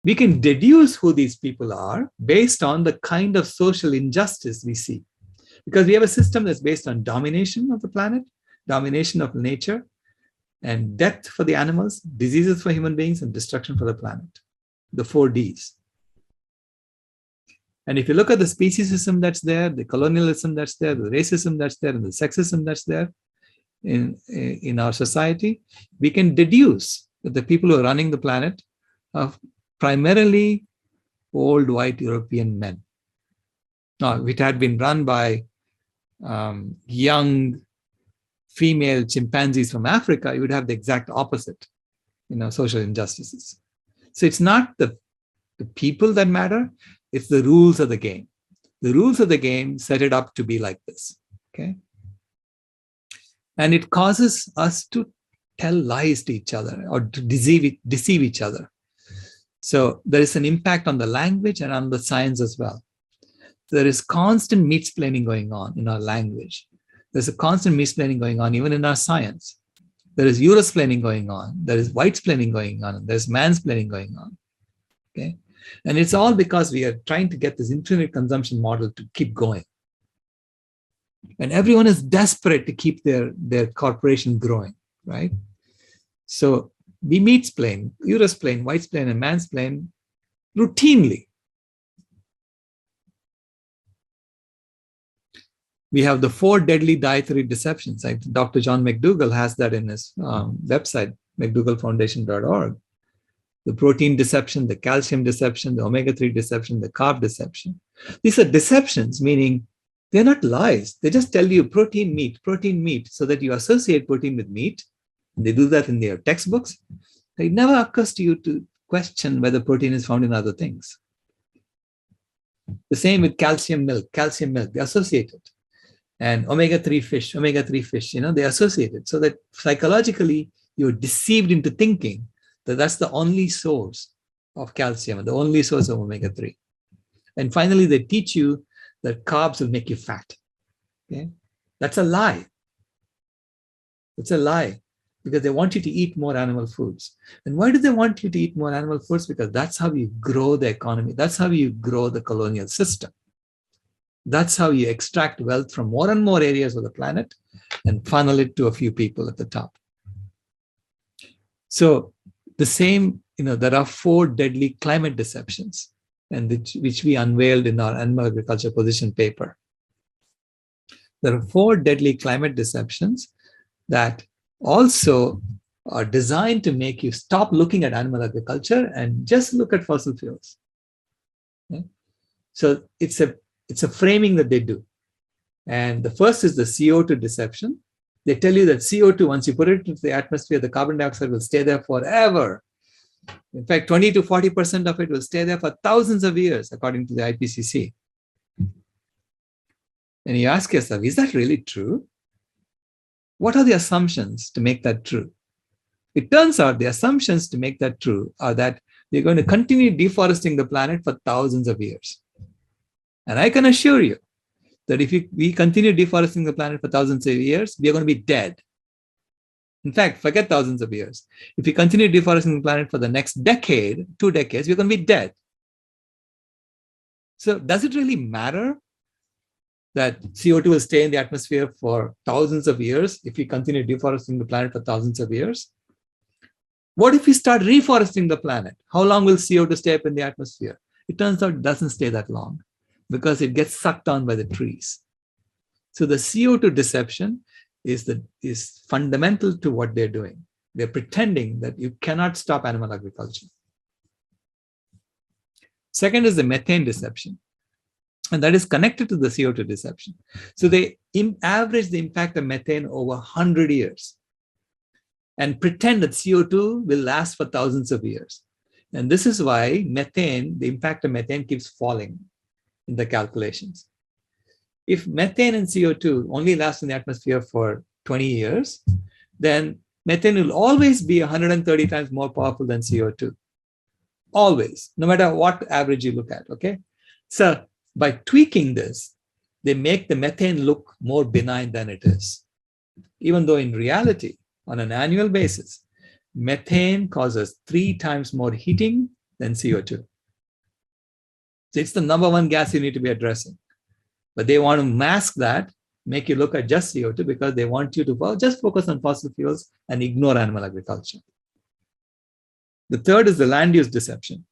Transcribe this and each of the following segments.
We can deduce who these people are based on the kind of social injustice we see. Because we have a system that's based on domination of the planet, domination of nature, and death for the animals, diseases for human beings, and destruction for the planet. The 4 Ds. And if you look at the speciesism that's there, the colonialism that's there, the racism that's there, and the sexism that's there in our society, we can deduce that the people who are running the planet are primarily old white European men. Now, if it had been run by young female chimpanzees from Africa, you would have the exact opposite, social injustices. So it's not the people that matter, it's the rules of the game. The rules of the game set it up to be like this, okay? And it causes us to tell lies to each other or to deceive each other. So there is an impact on the language and on the science as well. There is constant meat-splaining going on in our language. There's a constant meat-splaining going on even in our science. There is Eurosplaining going on. There is white-splaining going on. There's mansplaining going on. Okay, and it's all because we are trying to get this infinite consumption model to keep going. And everyone is desperate to keep their corporation growing, right? So we meat-splain, Eurosplain, white-splain, and mansplain routinely. We have the 4 deadly dietary deceptions. Dr. John McDougall has that in his website, mcdougallfoundation.org. The protein deception, the calcium deception, the omega-3 deception, the carb deception. These are deceptions, meaning they're not lies. They just tell you protein, meat, so that you associate protein with meat. They do that in their textbooks. It never occurs to you to question whether protein is found in other things. The same with calcium milk, they associate it. And omega-3 fish, they associate it. So that psychologically, you're deceived into thinking that that's the only source of calcium and the only source of omega-3. And finally, they teach you that carbs will make you fat. Okay? That's a lie. It's a lie because they want you to eat more animal foods. And why do they want you to eat more animal foods? Because that's how you grow the economy. That's how you grow the colonial system. That's how you extract wealth from more and more areas of the planet and funnel it to a few people at the top. So the same, there are 4 deadly climate deceptions, and which we unveiled in our animal agriculture position paper. There are 4 deadly climate deceptions that also are designed to make you stop looking at animal agriculture and just look at fossil fuels. Okay? So it's a framing that they do. And the first is the CO2 deception. They tell you that CO2, once you put it into the atmosphere, the carbon dioxide will stay there forever. In fact, 20 to 40% of it will stay there for thousands of years, according to the IPCC. And you ask yourself, is that really true? What are the assumptions to make that true? It turns out the assumptions to make that true are that we're going to continue deforesting the planet for thousands of years. And I can assure you that if we continue deforesting the planet for thousands of years, we are going to be dead. In fact, forget thousands of years. If we continue deforesting the planet for the next decade, 2 decades, we're going to be dead. So does it really matter that CO2 will stay in the atmosphere for thousands of years if we continue deforesting the planet for thousands of years? What if we start reforesting the planet? How long will CO2 stay up in the atmosphere? It turns out it doesn't stay that long, because it gets sucked on by the trees. So the CO2 deception is fundamental to what they're doing. They're pretending that you cannot stop animal agriculture. Second is the methane deception. And that is connected to the CO2 deception. So they average the impact of methane over 100 years and pretend that CO2 will last for thousands of years. And this is why methane, the impact of methane keeps falling in the calculations. If methane and CO2 only last in the atmosphere for 20 years, then methane will always be 130 times more powerful than CO2. Always, no matter what average you look at, okay? So by tweaking this, they make the methane look more benign than it is. Even though in reality, on an annual basis, methane causes 3 times more heating than CO2. So it's the number one gas you need to be addressing. But they want to mask that, make you look at just CO2 because they want you to just focus on fossil fuels and ignore animal agriculture. The third is the land use deception.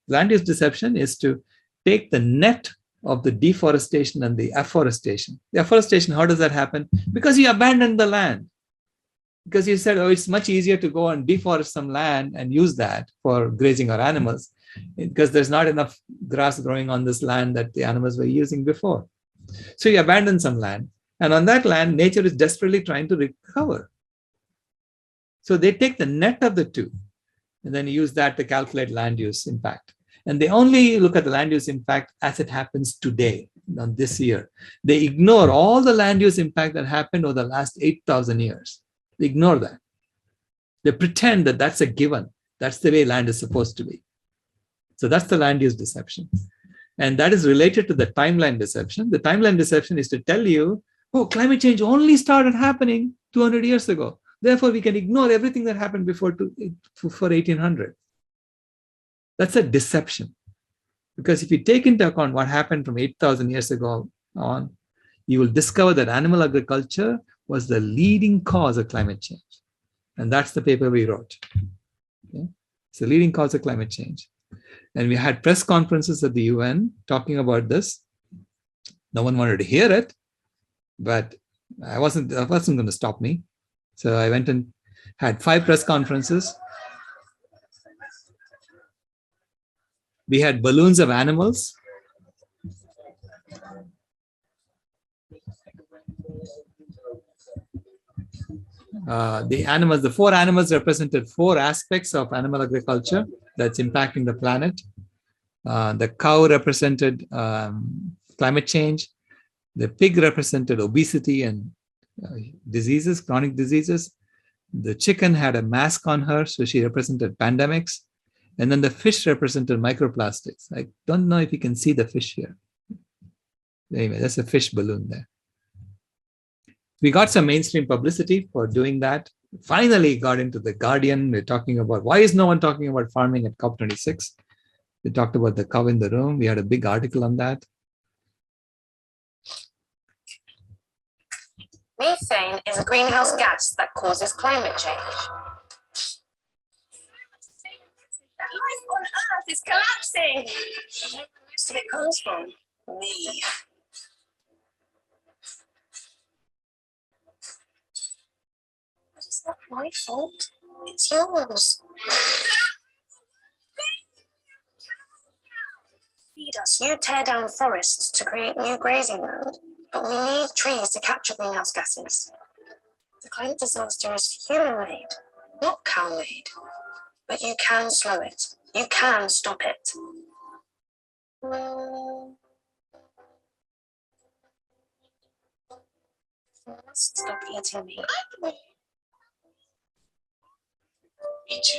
Land use deception is to take the net of the deforestation and the afforestation. The afforestation, how does that happen? Because you abandoned the land. Because you said, oh, it's much easier to go and deforest some land and use that for grazing our animals because there's not enough grass growing on this land that the animals were using before. So you abandon some land, and on that land, nature is desperately trying to recover. So they take the net of the two and then use that to calculate land use impact. And they only look at the land use impact as it happens today, not this year. They ignore all the land use impact that happened over the last 8,000 years. They ignore that. They pretend that that's a given. That's the way land is supposed to be. So that's the land use deception. And that is related to the timeline deception. The timeline deception is to tell you, oh, climate change only started happening 200 years ago. Therefore, we can ignore everything that happened before 1800. That's a deception. Because if you take into account what happened from 8,000 years ago on, you will discover that animal agriculture was the leading cause of climate change. And that's the paper we wrote. Okay? It's the leading cause of climate change. And we had press conferences at the UN talking about this. No one wanted to hear it, but that wasn't going to stop me. So I went and had 5 press conferences. We had balloons of animals. The 4 animals represented 4 aspects of animal agriculture that's impacting the planet. The cow represented climate change. The pig represented obesity and diseases, chronic diseases. The chicken had a mask on her, so she represented pandemics. And then the fish represented microplastics. I don't know if you can see the fish here. Anyway, that's a fish balloon there. We got some mainstream publicity for doing that. Finally got into The Guardian. We're talking about, why is no one talking about farming at COP26? We talked about the cow in the room. We had a big article on that. Methane is a greenhouse gas that causes climate change. Life on Earth is collapsing. Where most of it comes from? Me. But it's not my fault. It's yours. Feed us. You tear down forests to create new grazing land, but we need trees to capture greenhouse gases. The climate disaster is human-made, not cow-made. But you can slow it. You can stop it. You must stop eating meat.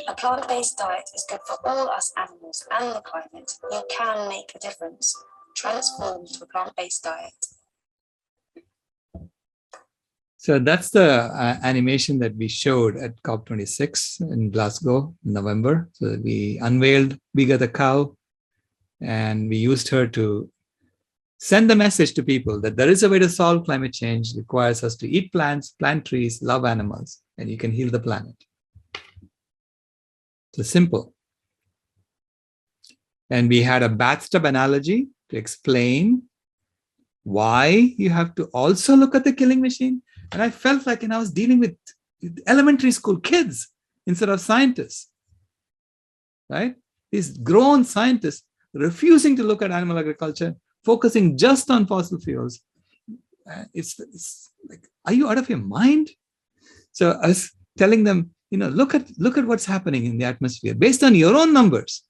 A plant-based diet is good for all us animals and the climate. You can make a difference. Transform to a plant-based diet. So that's the animation that we showed at COP26 in Glasgow in November. So we unveiled Biga the cow, and we used her to send the message to people that there is a way to solve climate change. It requires us to eat plants, plant trees, love animals, and you can heal the planet. So simple. And we had a bathtub analogy to explain why you have to also look at the killing machine. And I felt like I was dealing with elementary school kids instead of scientists, right? These grown scientists refusing to look at animal agriculture, focusing just on fossil fuels. It's like, are you out of your mind? So I was telling them, look at what's happening in the atmosphere based on your own numbers.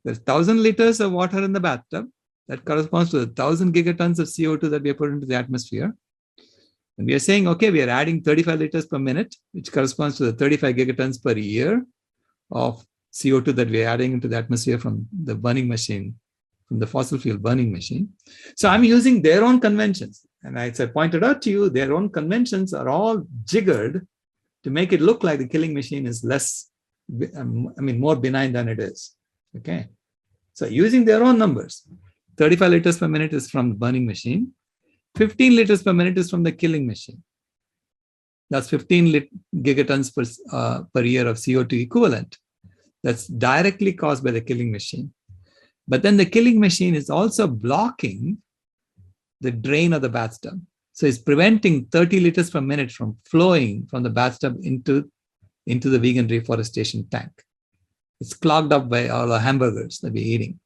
There's 1,000 liters of water in the bathtub. That corresponds to 1,000 gigatons of CO2 that we have put into the atmosphere. And we are saying, okay, we are adding 35 liters per minute, which corresponds to the 35 gigatons per year of CO2 that we are adding into the atmosphere from the burning machine, from the fossil fuel burning machine. So I'm using their own conventions. And as I pointed out to you, their own conventions are all jiggered to make it look like the killing machine is more benign than it is. Okay. So using their own numbers, 35 liters per minute is from the burning machine. 15 liters per minute is from the killing machine. That's 15 gigatons per year of CO2 equivalent. That's directly caused by the killing machine. But then the killing machine is also blocking the drain of the bathtub. So it's preventing 30 liters per minute from flowing from the bathtub into the vegan reforestation tank. It's clogged up by all the hamburgers that we're eating.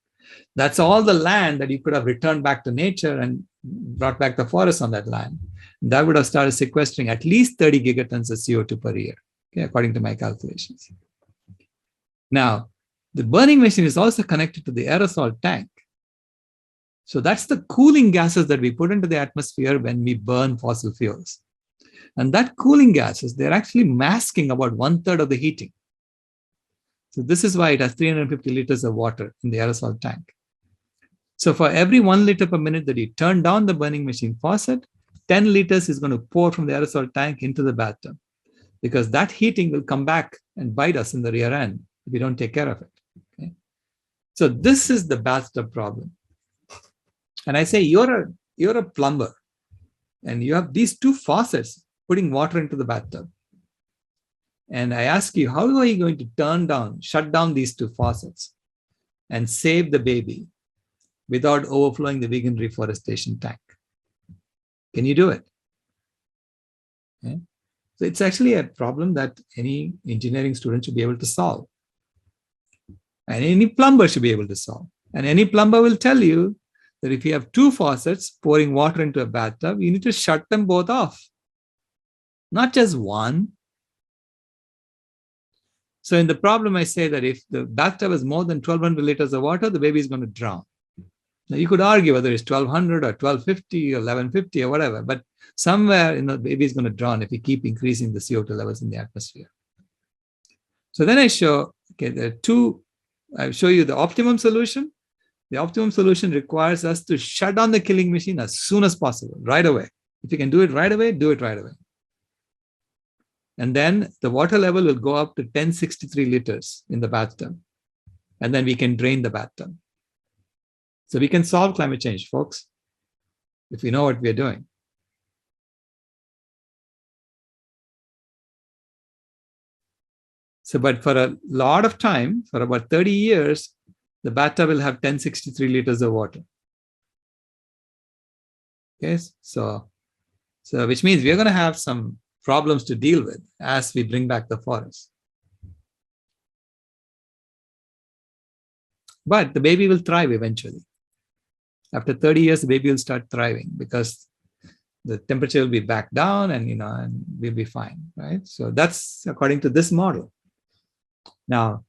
That's all the land that you could have returned back to nature and brought back the forest on that land. That would have started sequestering at least 30 gigatons of CO2 per year, okay, according to my calculations. Now, the burning machine is also connected to the aerosol tank. So that's the cooling gases that we put into the atmosphere when we burn fossil fuels. And that cooling gases, they're actually masking about 1/3 of the heating. So this is why it has 350 liters of water in the aerosol tank. So for every 1 liter per minute that you turn down the burning machine faucet, 10 liters is going to pour from the aerosol tank into the bathtub, because that heating will come back and bite us in the rear end if we don't take care of it. Okay? So this is the bathtub problem. And I say, you're a plumber and you have these two faucets putting water into the bathtub. And I ask you, how are you going to shut down these two faucets and save the baby without overflowing the vegan reforestation tank? Can you do it? Okay. So it's actually a problem that any engineering student should be able to solve. And any plumber should be able to solve. And any plumber will tell you that if you have two faucets pouring water into a bathtub, you need to shut them both off, not just one. So in the problem, I say that if the bathtub has more than 1,200 liters of water, the baby is going to drown. Now, you could argue whether it's 1,200 or 1,250 or 1,150 or whatever, but somewhere the baby is going to drown if you keep increasing the CO2 levels in the atmosphere. So then I show, okay, I show you the optimum solution. The optimum solution requires us to shut down the killing machine as soon as possible, right away. If you can do it right away, do it right away. And then the water level will go up to 1063 liters in the bathtub. And then we can drain the bathtub. So we can solve climate change, folks, if we know what we're doing. So, but for a lot of time, for about 30 years, the bathtub will have 1063 liters of water. Okay, so which means we're going to have some problems to deal with as we bring back the forest. But the baby will thrive eventually. After 30 years, the baby will start thriving because the temperature will be back down and, and we'll be fine, right? So that's according to this model. Now,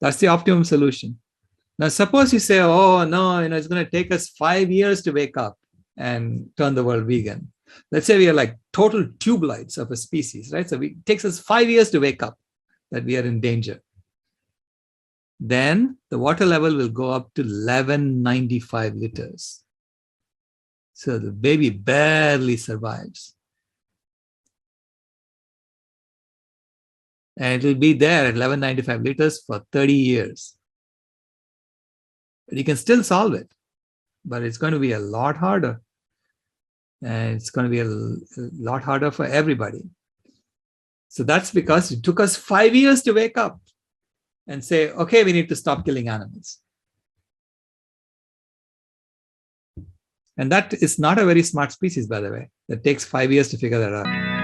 that's the optimum solution. Now, suppose you say, oh, no, it's going to take us 5 years to wake up and turn the world vegan. Let's say we are like total tubelites of a species, right? So it takes us 5 years to wake up that we are in danger. Then the water level will go up to 1195 liters. So the baby barely survives. And it will be there at 1195 liters for 30 years. But you can still solve it, but it's going to be a lot harder. And it's going to be a lot harder for everybody. So that's because it took us 5 years to wake up and say, okay, we need to stop killing animals. And that is not a very smart species, by the way. That takes 5 years to figure that out.